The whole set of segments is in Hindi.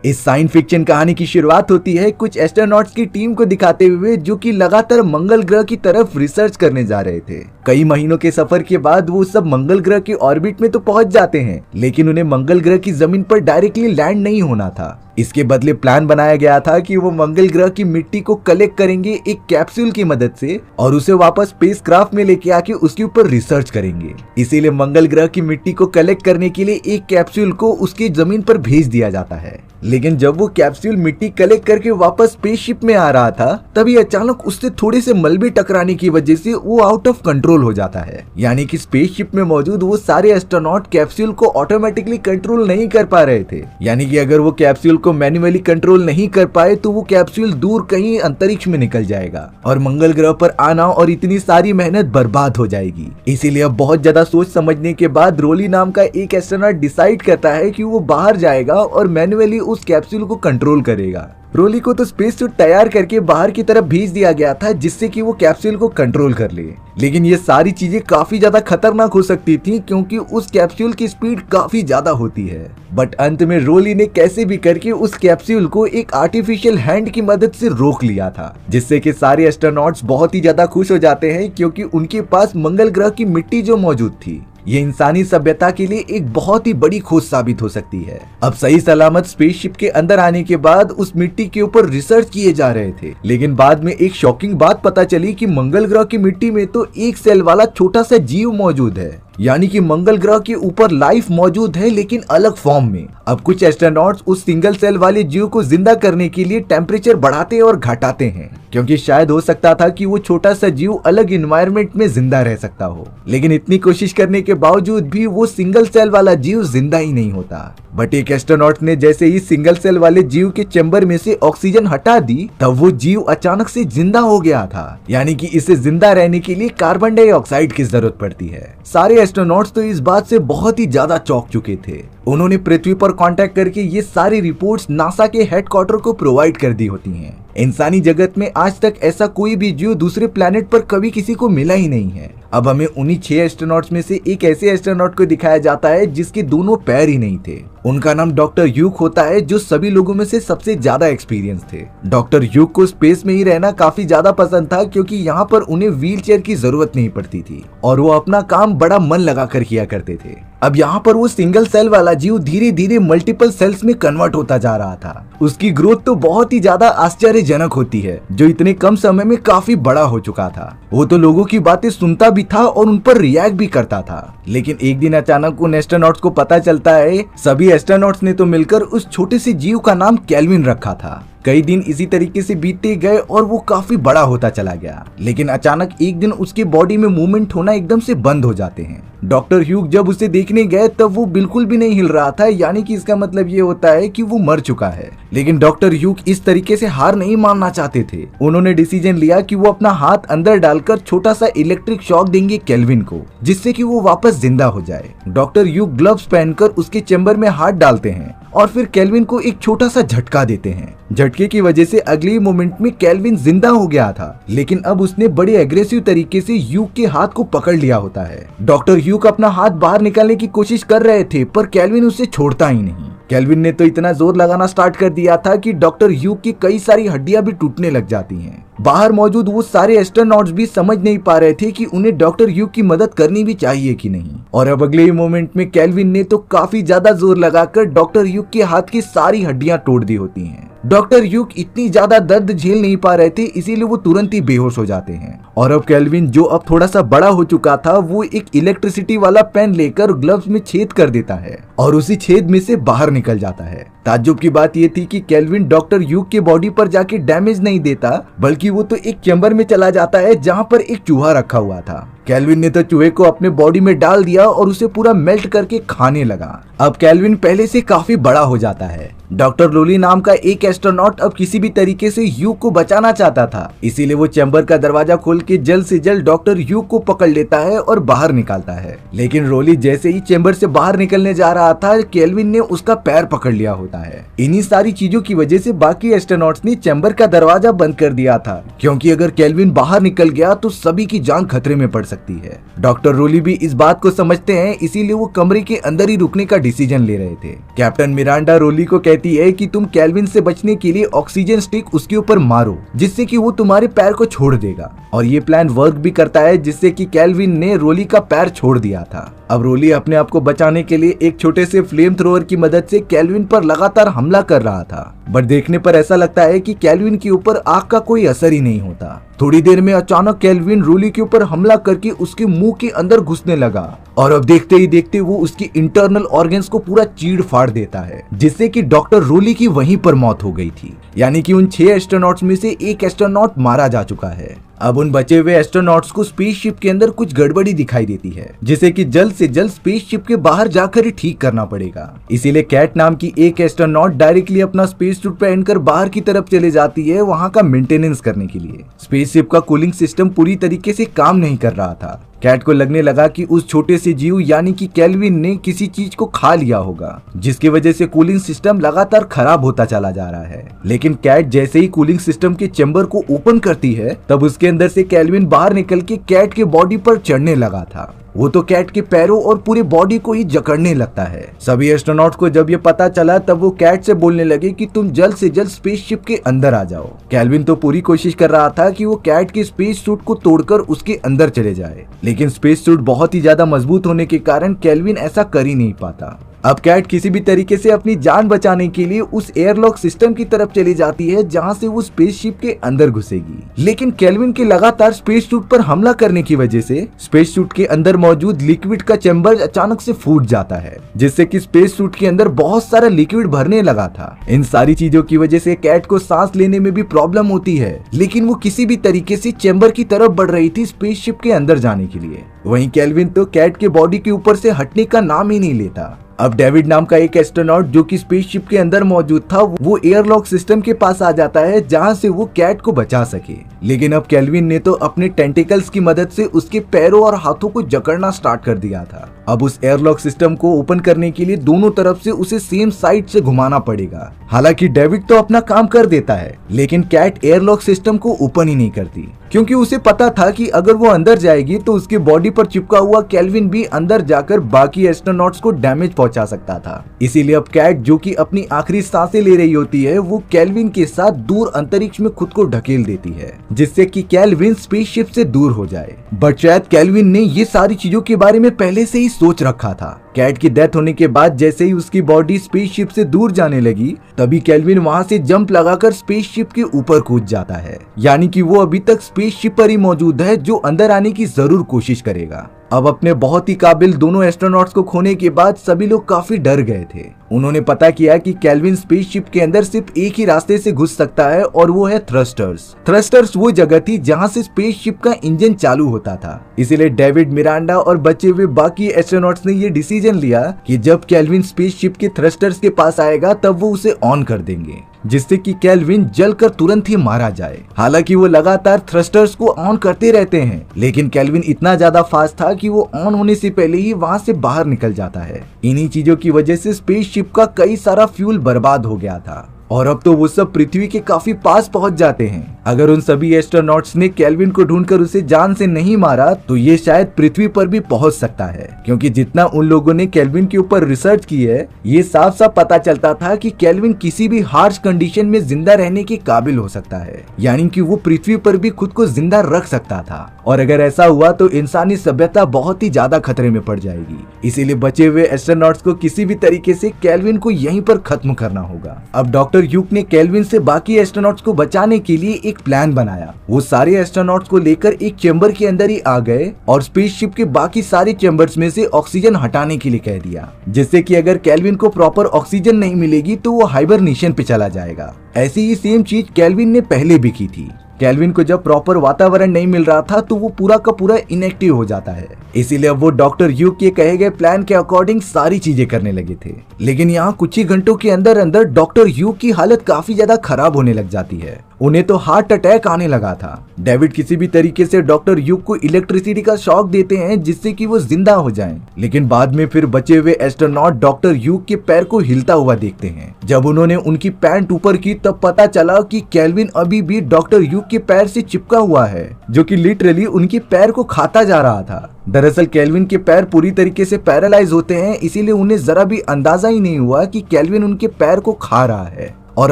इस साइंस फिक्शन कहानी की शुरुआत होती है कुछ एस्ट्रोनॉट्स की टीम को दिखाते हुए जो कि लगातार मंगल ग्रह की तरफ रिसर्च करने जा रहे थे। कई महीनों के सफर के बाद वो सब मंगल ग्रह के ऑर्बिट में तो पहुंच जाते हैं, लेकिन उन्हें मंगल ग्रह की जमीन पर डायरेक्टली लैंड नहीं होना था। इसके बदले प्लान बनाया गया था कि वो मंगल ग्रह की मिट्टी को कलेक्ट करेंगे एक कैप्सूल की मदद से और उसे वापस स्पेसक्राफ्ट में लेके आके उसके ऊपर रिसर्च करेंगे। इसीलिए मंगल ग्रह की मिट्टी को कलेक्ट करने के लिए एक कैप्सूल को उसकी जमीन पर भेज दिया जाता है। लेकिन जब वो कैप्सूल मिट्टी कलेक्ट करके वापस स्पेसशिप में आ रहा था, तभी अचानक उससे थोड़े से मलबे टकराने की वजह से वो आउट ऑफ कंट्रोल हो जाता है। यानी कि स्पेसशिप में मौजूद वो सारे एस्ट्रोनॉट कैप्सूल को ऑटोमेटिकली कंट्रोल नहीं कर पा रहे थे। यानी कि अगर वो कैप्सूल को मैन्युअली कंट्रोल नहीं कर पाए तो वो कैप्सूल दूर कहीं अंतरिक्ष में निकल जाएगा और मंगल ग्रह पर आना और इतनी सारी मेहनत बर्बाद हो जाएगी। इसीलिए अब बहुत ज्यादा सोच समझने के बाद रोली नाम का एक एस्ट्रोनॉट डिसाइड करता है कि वो बाहर जाएगा और मैन्युअली उस कैप्सूल को कंट्रोल करेगा। रोली को तो स्पेस सूट तैयार करके बाहर की तरफ भेज दिया गया था जिससे कि वो कैप्सूल को कंट्रोल कर ले, लेकिन ये सारी चीजें काफी ज्यादा खतरनाक हो सकती थी क्योंकि उस कैप्सूल की स्पीड काफी ज्यादा होती है। बट अंत में रोली ने कैसे भी करके उस कैप्सूल को एक आर्टिफिशियल हैंड की मदद से रोक लिया था, जिससे कि सारे एस्ट्रोनॉट्स बहुत ही ज्यादा खुश हो जाते हैं क्योंकि उनके पास मंगल ग्रह की मिट्टी जो मौजूद थी ये इंसानी सभ्यता के लिए एक बहुत ही बड़ी खोज साबित हो सकती है। अब सही सलामत स्पेसशिप के अंदर आने के बाद उस मिट्टी के ऊपर रिसर्च किए जा रहे थे, लेकिन बाद में एक शॉकिंग बात पता चली कि मंगल ग्रह की मिट्टी में तो एक सेल वाला छोटा सा जीव मौजूद है। यानी कि मंगल ग्रह के ऊपर लाइफ मौजूद है लेकिन अलग फॉर्म में। अब कुछ एस्ट्रोनॉट्स उस सिंगल सेल वाले जीव को जिंदा करने के लिए टेम्परेचर बढ़ाते और घटाते हैं क्योंकि शायद हो सकता था कि वो छोटा सा जीव अलग इन्वायरमेंट में जिंदा रह सकता हो, लेकिन इतनी कोशिश करने के बावजूद भी वो सिंगल सेल वाला जीव जिंदा ही नहीं होता। बट एक एस्ट्रोनॉट ने जैसे ही सिंगल सेल वाले जीव के चैम्बर में से ऑक्सीजन हटा दी तब वो जीव अचानक से जिंदा हो गया था। यानी कि इसे जिंदा रहने के लिए कार्बन डाइऑक्साइड की जरूरत पड़ती है। सारे एस्ट्रोनॉट्स तो इस बात से बहुत ही ज्यादा चौंक चुके थे। उन्होंने पृथ्वी पर कांटेक्ट करके ये सारी रिपोर्ट्स नासा के हेडक्वार्टर को प्रोवाइड कर दी होती हैं। इंसानी जगत में आज तक ऐसा कोई भी जीव दूसरे प्लेनेट पर कभी किसी को मिला ही नहीं है। अब हमें उन्हीं 6 एस्ट्रोनॉट्स में से एक ऐसे एस्ट्रोनॉट को दिखाया जाता है जिसके दोनों पैर ही नहीं थे। उनका नाम डॉक्टर ह्यूग होता है जो सभी लोगों में से सबसे ज्यादा एक्सपीरियंस थे। डॉक्टर ह्यूग को स्पेस में ही रहना काफी ज्यादा पसंद था क्योंकि यहाँ पर उन्हें व्हील चेयर की जरूरत नहीं पड़ती थी और वो अपना काम बड़ा मन लगाकर किया करते थे। अब यहाँ पर वो सिंगल सेल वाला जीव धीरे धीरे मल्टीपल सेल्स में कन्वर्ट होता जा रहा था। उसकी ग्रोथ तो बहुत ही ज्यादा आश्चर्यजनक होती है जो इतने कम समय में काफी बड़ा हो चुका था। वो तो लोगों की बातें सुनता भी था और उन पर रिएक्ट भी करता था। लेकिन एक दिन अचानक उन एस्ट्रोनॉट्स को पता चलता है, सभी एस्ट्रोनॉट्स ने तो मिलकर उस छोटे से जीव का नाम केल्विन रखा था। कई दिन इसी तरीके से बीतते गए और वो काफी बड़ा होता चला गया, लेकिन अचानक एक दिन उसके बॉडी में मूवमेंट होना एकदम से बंद हो जाते हैं। डॉक्टर ह्यूग जब उसे देखने गए तब वो बिल्कुल भी नहीं हिल रहा था, यानी कि इसका मतलब ये होता है कि वो मर चुका है। लेकिन डॉक्टर ह्यूग इस तरीके से हार नहीं मानना चाहते थे। उन्होंने डिसीजन लिया कि वो अपना हाथ अंदर डालकर छोटा सा इलेक्ट्रिक शॉक देंगे केल्विन को, जिससे कि वो वापस जिंदा हो जाए। डॉक्टर ह्यूग ग्लव्स पहनकर उसके चैम्बर में हाथ डालते हैं और फिर केल्विन को एक छोटा सा झटका देते हैं। झटके की वजह से अगले मोमेंट में केल्विन जिंदा हो गया था, लेकिन अब उसने बड़े एग्रेसिव तरीके से ह्यूग के हाथ को पकड़ लिया होता है। डॉक्टर ह्यूग अपना हाथ बाहर निकालने की कोशिश कर रहे थे पर केल्विन उसे छोड़ता ही नहीं। केल्विन ने तो इतना जोर लगाना स्टार्ट कर दिया था कि डॉक्टर ह्यूग की कई सारी हड्डियां भी टूटने लग जाती हैं। बाहर मौजूद वो सारे एस्ट्रोनॉट्स भी समझ नहीं पा रहे थे कि उन्हें डॉक्टर ह्यूग की मदद करनी भी चाहिए कि नहीं। और अब अगले ही मोमेंट में केल्विन ने तो काफी ज्यादा जोर लगाकर डॉक्टर ह्यूग के हाथ की सारी हड्डियां तोड़ दी होती हैं। डॉक्टर ह्यूग इतनी ज्यादा दर्द झेल नहीं पा रहे थे, इसीलिए वो तुरंत ही बेहोश हो जाते हैं। और अब केल्विन जो अब थोड़ा सा बड़ा हो चुका था वो एक इलेक्ट्रिसिटी वाला पेन लेकर ग्लव्स में छेद कर देता है और उसी छेद में से बाहर निकल जाता है। ताज्जुब की बात ये थी कि केल्विन डॉक्टर ह्यूग के बॉडी पर जाके डैमेज नहीं देता, बल्कि वो तो एक चैम्बर में चला जाता है जहाँ पर एक चूहा रखा हुआ था। केल्विन ने तो चूहे को अपने बॉडी में डाल दिया और उसे पूरा मेल्ट करके खाने लगा। अब केल्विन पहले से काफी बड़ा हो जाता है। डॉक्टर लोली नाम का एक एस्ट्रोनॉट अब किसी भी तरीके से ह्यूग को बचाना चाहता था, इसीलिए वो चैम्बर का दरवाजा खोल के जल्द से जल्द डॉक्टर ह्यूग को पकड़ लेता है और बाहर निकालता है। लेकिन रोली जैसे ही चेंबर से बाहर निकलने जा रहा था, केल्विन ने उसका पैर पकड़ लिया होता है। इन्हीं सारी चीजों की वजह से बाकी एस्ट्रोनॉट्स ने चेंबर का दरवाजा बंद कर दिया था, क्योंकि अगर केल्विन बाहर निकल गया तो सभी की जान खतरे में पड़ सकती है। डॉक्टर रोली भी इस बात को समझते हैं, इसीलिए वो कमरे के अंदर ही रुकने का डिसीजन ले रहे थे। कैप्टन मिरांडा रोली को कहती है कि तुम केल्विन से बचने के लिए ऑक्सीजन स्टिक उसके ऊपर मारो, जिससे कि वो तुम्हारे पैर को छोड़ देगा। और ये प्लान वर्क भी करता है, जिससे कि केल्विन ने रोली का पैर छोड़ दिया था। अब रोली अपने आप को बचाने के लिए एक छोटे से फ्लेम थ्रोअर की मदद से केल्विन पर लगातार हमला कर रहा था, बट देखने पर ऐसा लगता है कि केल्विन के ऊपर आग का कोई असर ही नहीं होता। थोड़ी देर में अचानक केल्विन रोली के ऊपर हमला करके उसके मुंह के अंदर घुसने लगा और अब देखते ही देखते वो उसकी इंटरनल ऑर्गन्स को पूरा चीड़ फाड़ देता है, जिससे कि डॉक्टर रोली की वहीं पर मौत हो गई थी। यानी कि उन 6 एस्ट्रोनॉट्स में से एक एस्ट्रोनॉट मारा जा चुका है। अब उन बचे हुए एस्ट्रोनॉट्स को स्पेसशिप के अंदर कुछ गड़बड़ी दिखाई देती है, जिसे कि जल्द से जल्द स्पेसशिप के बाहर जाकर ही ठीक करना पड़ेगा। इसीलिए कैट नाम की एक एस्ट्रोनॉट डायरेक्टली अपना स्पेस सूट पहनकर बाहर की तरफ चले जाती है, वहां का मेंटेनेंस करने के लिए। स्पेसशिप का कूलिंग सिस्टम पूरी तरीके से काम नहीं कर रहा था। कैट को लगने लगा कि उस छोटे से जीव यानी कि केल्विन ने किसी चीज को खा लिया होगा, जिसकी वजह से कूलिंग सिस्टम लगातार खराब होता चला जा रहा है। लेकिन कैट जैसे ही कूलिंग सिस्टम के चेंबर को ओपन करती है, तब उसके अंदर से केल्विन बाहर निकल के कैट के बॉडी पर चढ़ने लगा था। वो तो कैट के पैरों और पूरे बॉडी को ही जकड़ने लगता है। सभी एस्ट्रोनॉट को जब ये पता चला, तब वो कैट से बोलने लगे कि तुम जल्द से जल्द स्पेसशिप के अंदर आ जाओ। केल्विन तो पूरी कोशिश कर रहा था कि वो कैट के स्पेस सूट को तोड़कर उसके अंदर चले जाए, लेकिन स्पेस सूट बहुत ही ज्यादा मजबूत होने के कारण केल्विन ऐसा कर ही नहीं पाता। अब कैट किसी भी तरीके से अपनी जान बचाने के लिए उस एयरलॉक सिस्टम की तरफ चली जाती है, जहां से वो स्पेसशिप के अंदर घुसेगी। लेकिन केल्विन के लगातार स्पेस सूट पर हमला करने की वजह से स्पेस सूट के अंदर मौजूद लिक्विड का चैम्बर अचानक से फूट जाता है, जिससे कि स्पेस सूट के अंदर बहुत सारा लिक्विड भरने लगा था। इन सारी चीजों की वजह से कैट को सांस लेने में भी प्रॉब्लम होती है, लेकिन वो किसी भी तरीके से चैम्बर की तरफ बढ़ रही थी स्पेसशिप के अंदर जाने के लिए। वहीं केल्विन तो कैट के बॉडी के ऊपर से हटने का नाम ही नहीं लेता। अब डेविड नाम का एक एस्ट्रोनॉट जो कि स्पेसशिप के अंदर मौजूद था, वो एयरलॉक सिस्टम के पास आ जाता है, जहां से वो कैट को बचा सके। लेकिन अब केल्विन ने तो अपने टेंटिकल्स की मदद से उसके पैरों और हाथों को जकड़ना स्टार्ट कर दिया था। अब उस एयरलॉक सिस्टम को ओपन करने के लिए दोनों तरफ से उसे सेम साइड से घुमाना पड़ेगा। हालांकि डेविड तो अपना काम कर देता है, लेकिन कैट एयरलॉक सिस्टम को ओपन ही नहीं करती, क्योंकि उसे पता था कि अगर वो अंदर जाएगी तो उसके बॉडी पर चिपका हुआ केल्विन भी अंदर जाकर बाकी एस्ट्रोनॉट्स को डैमेज पहुंचा सकता था। इसीलिए अब कैट, जो कि अपनी आखिरी सांसें ले रही होती है, वो केल्विन के साथ दूर अंतरिक्ष में खुद को ढकेल देती है, जिससे कि केल्विन स्पेसशिप से दूर हो जाए। बट शायद केल्विन ने ये सारी चीजों के बारे में पहले से ही सोच रखा था। कैट की डेथ होने के बाद जैसे ही उसकी बॉडी स्पेसशिप से दूर जाने लगी, तभी केल्विन वहां से जंप लगाकर स्पेसशिप के ऊपर कूद जाता है। यानी कि वो अभी तक स्पेसशिप पर ही मौजूद है, जो अंदर आने की जरूर कोशिश करेगा। अब अपने बहुत ही काबिल दोनों एस्ट्रोनॉट्स को खोने के बाद सभी लोग काफी डर गए थे। उन्होंने पता किया कि केल्विन स्पेसशिप के अंदर सिर्फ एक ही रास्ते से घुस सकता है, और वो है थ्रस्टर्स। थ्रस्टर्स वो जगह थी जहां से स्पेसशिप का इंजन चालू होता था। इसीलिए डेविड, मिरांडा और बचे हुए बाकी एस्ट्रोनॉट्स ने ये डिसीजन लिया कि जब केल्विन स्पेसशिप के थ्रस्टर्स के पास आएगा, तब वो उसे ऑन कर देंगे, जिससे कि केल्विन जलकर तुरंत ही मारा जाए। हालांकि वो लगातार थ्रस्टर्स को ऑन करते रहते हैं, लेकिन केल्विन इतना ज्यादा फास्ट था कि वो ऑन होने से पहले ही वहां से बाहर निकल जाता है। इन्हीं चीजों की वजह से स्पेसशिप का कई सारा फ्यूल बर्बाद हो गया था, और अब तो वो सब पृथ्वी के काफी पास पहुंच जाते हैं। अगर उन सभी एस्ट्रोनॉट्स ने केल्विन को ढूंढकर उसे जान से नहीं मारा, तो ये शायद पृथ्वी पर भी पहुंच सकता है, क्योंकि जितना उन लोगों ने केल्विन के ऊपर रिसर्च की है, ये साफ साफ पता चलता था कि केल्विन किसी भी हार्श कंडीशन में जिंदा रहने के काबिल हो सकता है। यानी कि वो पृथ्वी पर भी खुद को जिंदा रख सकता था, और अगर ऐसा हुआ तो इंसानी सभ्यता बहुत ही ज्यादा खतरे में पड़ जाएगी। इसीलिए बचे हुए एस्ट्रोनॉट्स को किसी भी तरीके से केल्विन को यहीं पर खत्म करना होगा। अब डॉक्टर ह्यूग ने केल्विन से बाकी एस्ट्रोनॉट्स को बचाने के लिए एक प्लान बनाया। वो सारे एस्ट्रोनॉट्स को लेकर एक चेंबर के अंदर ही आ गए और स्पेसशिप के बाकी सारे चेंबर्स में से ऑक्सीजन हटाने के लिए कह दिया, जिससे कि अगर केल्विन को प्रॉपर ऑक्सीजन नहीं मिलेगी तो वो हाइबरनेशन पे चला जाएगा। ऐसी ही सेम चीज केल्विन ने पहले भी की थी। केल्विन को जब प्रॉपर वातावरण नहीं मिल रहा था तो वो पूरा का पूरा इनएक्टिव हो जाता है। इसीलिए अब वो डॉक्टर ह्यूग के कहे गए प्लान के अकॉर्डिंग सारी चीजें करने लगे थे। लेकिन यहाँ कुछ ही घंटों के अंदर अंदर डॉक्टर ह्यूग की हालत काफी ज्यादा खराब होने लग जाती है। उन्हें तो हार्ट अटैक आने लगा था। डेविड किसी भी तरीके से डॉक्टर ह्यूग को इलेक्ट्रिसिटी का शॉक देते हैं जिससे कि वो जिंदा हो जाएं। लेकिन बाद में फिर बचे हुए एस्ट्रोनॉट डॉक्टर ह्यूग के पैर को हिलता हुआ देखते हैं। जब उन्होंने उनकी पैंट ऊपर की तब पता चला कि केल्विन अभी भी डॉक्टर ह्यूग के पैर से चिपका हुआ है, जो कि लिटरली उनके पैर को खाता जा रहा था। दरअसल केल्विन के पैर पूरी तरीके से पैरालाइज होते हैं, इसीलिए उन्हें जरा भी अंदाजा ही नहीं हुआ कि केल्विन उनके पैर को खा रहा है। और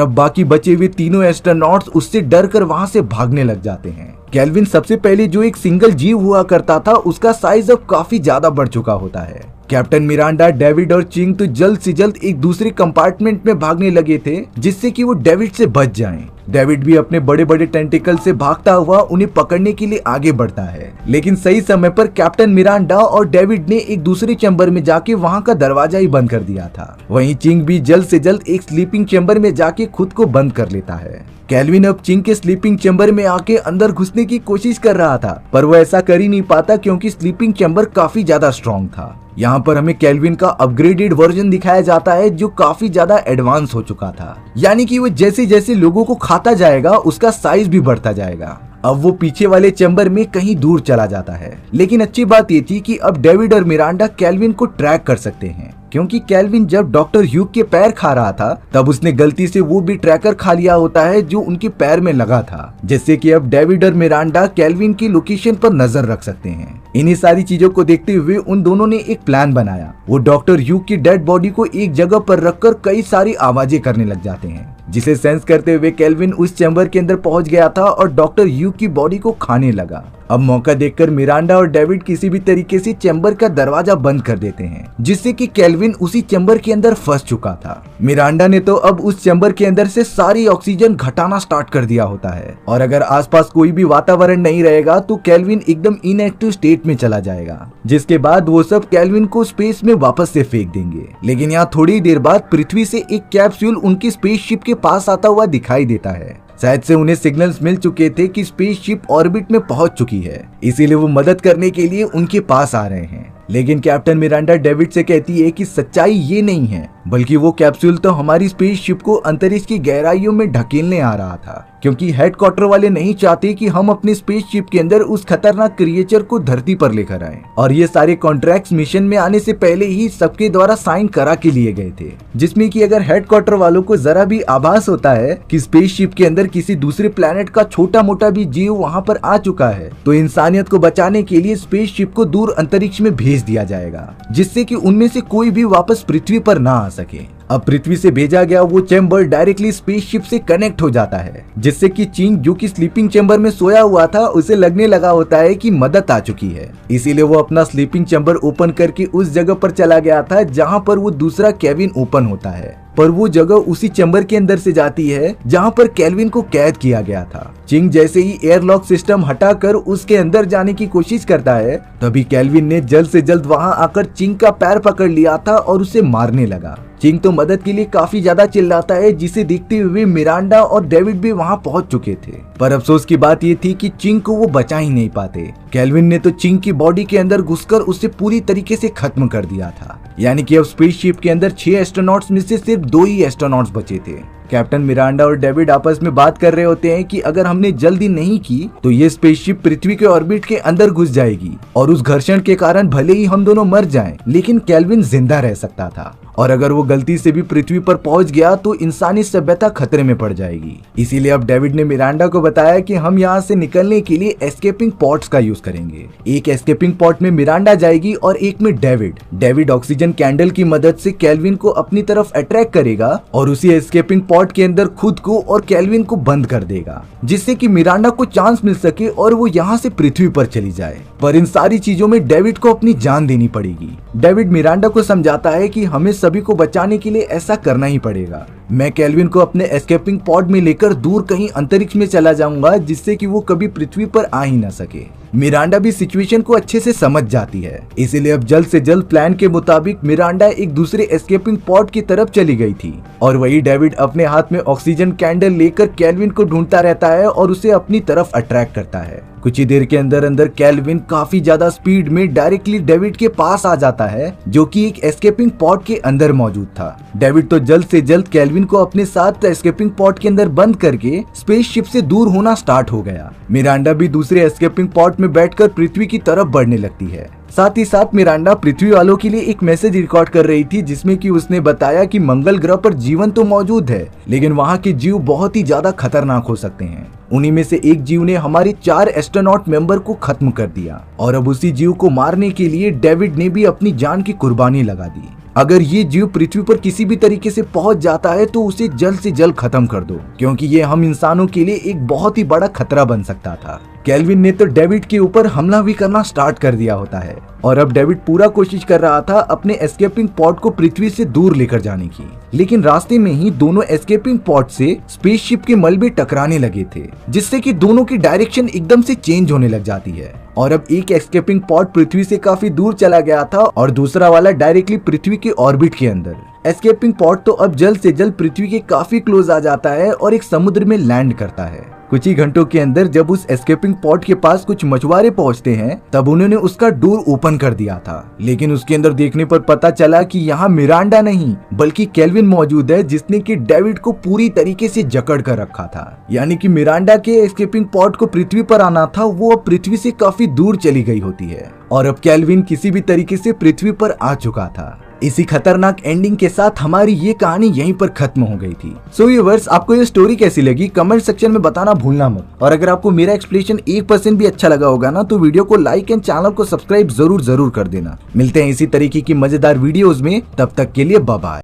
अब बाकी बचे हुए तीनों एस्ट्रोनॉट्स उससे डर कर वहां से भागने लग जाते हैं। केल्विन सबसे पहले जो एक सिंगल जीव हुआ करता था उसका साइज अब काफी ज्यादा बढ़ चुका होता है। कैप्टन मिरांडा, डेविड और चिंग तो जल्द से जल्द एक दूसरे कंपार्टमेंट में भागने लगे थे जिससे कि वो डेविड से बच जाएं। डेविड भी अपने बड़े बड़े टेंटिकल से भागता हुआ उन्हें पकड़ने के लिए आगे बढ़ता है, लेकिन सही समय पर कैप्टन मिरांडा और डेविड ने एक दूसरे चैम्बर में जाके वहां का दरवाजा ही बंद कर दिया था। वहीं चिंग भी जल्द से जल्द एक स्लीपिंग चैम्बर में जाके खुद को बंद कर लेता है। केल्विन अब चिंग के स्लीपिंग चैम्बर में आके अंदर घुसने की कोशिश कर रहा था, पर वो ऐसा कर ही नहीं पाता क्योंकि स्लीपिंग चैम्बर काफी ज्यादा स्ट्रॉन्ग था। यहाँ पर हमें केल्विन का अपग्रेडेड वर्जन दिखाया जाता है जो काफी ज्यादा एडवांस हो चुका था, यानी कि वो जैसे जैसे लोगों को खाता जाएगा उसका साइज भी बढ़ता जाएगा। अब वो पीछे वाले चैम्बर में कहीं दूर चला जाता है, लेकिन अच्छी बात ये थी कि अब डेविड और मिरांडा केल्विन को ट्रैक कर सकते हैं, क्योंकि केल्विन जब डॉक्टर ह्यूग के पैर खा रहा था तब उसने गलती से वो भी ट्रैकर खा लिया होता है जो उनके पैर में लगा था, जिससे कि अब डेविड और मिरांडा केल्विन की लोकेशन पर नजर रख सकते हैं। इन्हीं सारी चीजों को देखते हुए उन दोनों ने एक प्लान बनाया। वो डॉक्टर ह्यूग की डेड बॉडी को एक जगह पर रखकर कई सारी आवाजें करने लग जाते हैं, जिसे सेंस करते हुए केल्विन उस चैम्बर के अंदर पहुंच गया था और डॉक्टर ह्यूग की बॉडी को खाने लगा। अब मौका देखकर मिरांडा और डेविड किसी भी तरीके से चैम्बर का दरवाजा बंद कर देते हैं, जिससे कि केल्विन उसी चैम्बर के अंदर फंस चुका था। मिरांडा ने तो अब उस चैम्बर के अंदर से सारी ऑक्सीजन घटाना स्टार्ट कर दिया होता है, और अगर आसपास कोई भी वातावरण नहीं रहेगा तो केल्विन एकदम इनएक्टिव स्टेट में चला जाएगा, जिसके बाद वो सब केल्विन को स्पेस में वापस से फेंक देंगे। लेकिन यहाँ थोड़ी देर बाद पृथ्वी से एक कैप्सूल उनकी स्पेसशिप के पास आता हुआ दिखाई देता है। शायद से उन्हें सिग्नल्स मिल चुके थे कि स्पेसशिप ऑर्बिट में पहुंच चुकी है, इसीलिए वो मदद करने के लिए उनके पास आ रहे हैं। लेकिन कैप्टन मिरांडा डेविड से कहती है कि सच्चाई ये नहीं है, बल्कि वो कैप्सूल तो हमारी स्पेसशिप को अंतरिक्ष की गहराइयों में ढकेलने आ रहा था, क्योंकि हेडक्वार्टर वाले नहीं चाहते कि हम अपनी स्पेसशिप के अंदर उस खतरनाक क्रिएचर को धरती पर लेकर आए। और ये सारे कॉन्ट्रैक्ट्स मिशन में आने से पहले ही सबके द्वारा साइन करा के लिए गए थे, जिसमें कि अगर हेडक्वार्टर वालों को जरा भी आभास होता है कि स्पेसशिप के अंदर किसी दूसरे प्लेनेट का छोटा मोटा भी जीव वहाँ पर आ चुका है, तो इंसानियत को बचाने के लिए स्पेसशिप को दूर अंतरिक्ष में भेज दिया जाएगा, जिससे कि उनमें से कोई भी वापस पृथ्वी पर ना आ सके। अब पृथ्वी से भेजा गया वो चैम्बर डायरेक्टली स्पेसशिप से कनेक्ट हो जाता है, जिससे कि चिंग जो कि स्लीपिंग चैम्बर में सोया हुआ था उसे लगने लगा होता है कि मदद आ चुकी है। इसीलिए वो अपना स्लीपिंग चैम्बर ओपन करके उस जगह पर चला गया था जहां पर वो दूसरा केबिन ओपन होता है, पर वो जगह उसी चैम्बर के अंदर से जाती है जहां पर केल्विन को कैद किया गया था। चिंग जैसे ही एयरलॉक सिस्टम हटाकर उसके अंदर जाने की कोशिश करता है, तभी केल्विन ने जल्द से जल्द वहां आकर चिंग का पैर पकड़ लिया था और उसे मारने लगा। चिंग तो मदद के लिए काफी ज्यादा चिल्लाता है, जिसे देखते हुए मिरांडा और डेविड भी वहां पहुंच चुके थे, पर अफसोस की बात ये थी कि चिंग को वो बचा ही नहीं पाते। केल्विन ने तो चिंग की बॉडी के अंदर घुसकर उसे पूरी तरीके से खत्म कर दिया था, यानी कि अब स्पेसशिप के अंदर 6 एस्ट्रोनॉट्स में से सिर्फ 2 ही एस्ट्रोनॉट्स बचे थे। कैप्टन मिरांडा और डेविड आपस में बात कर रहे होते हैं कि अगर हमने जल्दी नहीं की तो ये स्पेसशिप पृथ्वी के ऑर्बिट के अंदर घुस जाएगी और उस घर्षण के कारण भले ही हम दोनों मर जाएं, लेकिन केल्विन जिंदा रह सकता था, और अगर वो गलती से भी पृथ्वी पर पहुंच गया तो इंसानी सभ्यता खतरे में पड़ जाएगी। इसीलिए अब डेविड ने मिरांडा को बताया कि हम यहाँ से निकलने के लिए एस्केपिंग पॉड्स का यूज करेंगे। एक एस्केपिंग पॉड में मिरांडा जाएगी और एक में डेविड ऑक्सीजन कैंडल की मदद से केल्विन को अपनी तरफ अट्रैक्ट करेगा और उसी एस्केपिंग पॉड के अंदर खुद को और केल्विन को बंद कर देगा, जिससे कि मिरांडा को चांस मिल सके और वो यहाँ से पृथ्वी पर चली जाए। पर इन सारी चीजों में डेविड को अपनी जान देनी पड़ेगी। डेविड मिरांडा को समझाता है कि हमें सभी को बचाने के लिए ऐसा करना ही पड़ेगा। मैं केल्विन को अपने एस्केपिंग पॉड में लेकर दूर कहीं अंतरिक्ष में चला जाऊंगा, जिससे कि वो कभी पृथ्वी पर आ ही ना सके। मिरांडा भी सिचुएशन को अच्छे से समझ जाती है, इसीलिए अब जल्द से जल्द प्लान के मुताबिक मिरांडा एक दूसरे एस्केपिंग पॉड की तरफ चली गई थी, और वही डेविड अपने हाथ में ऑक्सीजन कैंडल लेकर केल्विन को ढूंढता रहता है और उसे अपनी तरफ अट्रैक्ट करता है। कुछ ही देर के अंदर अंदर केल्विन काफी ज्यादा स्पीड में डायरेक्टली डेविड के पास आ जाता है, जो कि एक एस्केपिंग पॉड के अंदर मौजूद था। डेविड तो जल्द से जल्द केल्विन को अपने साथ एस्केपिंग पॉड के अंदर बंद करके स्पेसशिप से दूर होना स्टार्ट हो गया। मिरांडा भी दूसरे एस्केपिंग पॉड में बैठकर पृथ्वी की तरफ बढ़ने लगती है। साथ ही साथ मिरांडा पृथ्वी वालों के लिए एक मैसेज रिकॉर्ड कर रही थी, जिसमें कि उसने बताया कि मंगल ग्रह पर जीवन तो मौजूद है, लेकिन वहाँ के जीव बहुत ही ज्यादा खतरनाक हो सकते हैं। उन्हीं में से एक जीव ने हमारे 4 एस्ट्रोनॉट मेंबर को खत्म कर दिया और अब उसी जीव को मारने के लिए डेविड ने भी अपनी जान की कुर्बानी लगा दी। अगर ये जीव पृथ्वी पर किसी भी तरीके से पहुंच जाता है तो उसे जल्द से जल्द खत्म कर दो, क्योंकि ये हम इंसानों के लिए एक बहुत ही बड़ा खतरा बन सकता था। केल्विन ने तो डेविड के ऊपर हमला भी करना स्टार्ट कर दिया होता है और अब डेविड पूरा कोशिश कर रहा था अपने एस्केपिंग पॉड को पृथ्वी से दूर लेकर जाने की, लेकिन रास्ते में ही दोनों एस्केपिंग पॉड से स्पेसशिप के मलबे टकराने लगे थे, जिससे कि दोनों की डायरेक्शन एकदम से चेंज होने लग जाती है और अब एक एस्केपिंग पॉड पृथ्वी से काफी दूर चला गया था और दूसरा वाला डायरेक्टली पृथ्वी के ऑर्बिट के अंदर। एस्केपिंग पॉड तो अब जल्द से जल्द पृथ्वी के काफी क्लोज आ जाता है और एक समुद्र में लैंड करता है। कुछ ही घंटों के अंदर जब उस एस्केपिंग पॉड के पास कुछ मछुआरे पहुंचते हैं, तब उन्होंने उसका डोर ओपन कर दिया था, लेकिन उसके अंदर देखने पर पता चला कि यहाँ मिरांडा नहीं बल्कि केल्विन मौजूद है, जिसने कि डेविड को पूरी तरीके से जकड़ कर रखा था। यानी कि मिरांडा के एस्केपिंग पॉड को पृथ्वी पर आना था, वो अब पृथ्वी से काफी दूर चली गई होती है और अब केल्विन किसी भी तरीके से पृथ्वी पर आ चुका था। इसी खतरनाक एंडिंग के साथ हमारी ये कहानी यहीं पर खत्म हो गई थी। सो व्यूअर्स, आपको ये स्टोरी कैसी लगी कमेंट सेक्शन में बताना भूलना मत, और अगर आपको मेरा एक्सप्लेनेशन 1% भी अच्छा लगा होगा ना, तो वीडियो को लाइक एंड चैनल को सब्सक्राइब जरूर कर देना। मिलते हैं इसी तरीके की मजेदार वीडियोस में, तब तक के लिए बाय बाय।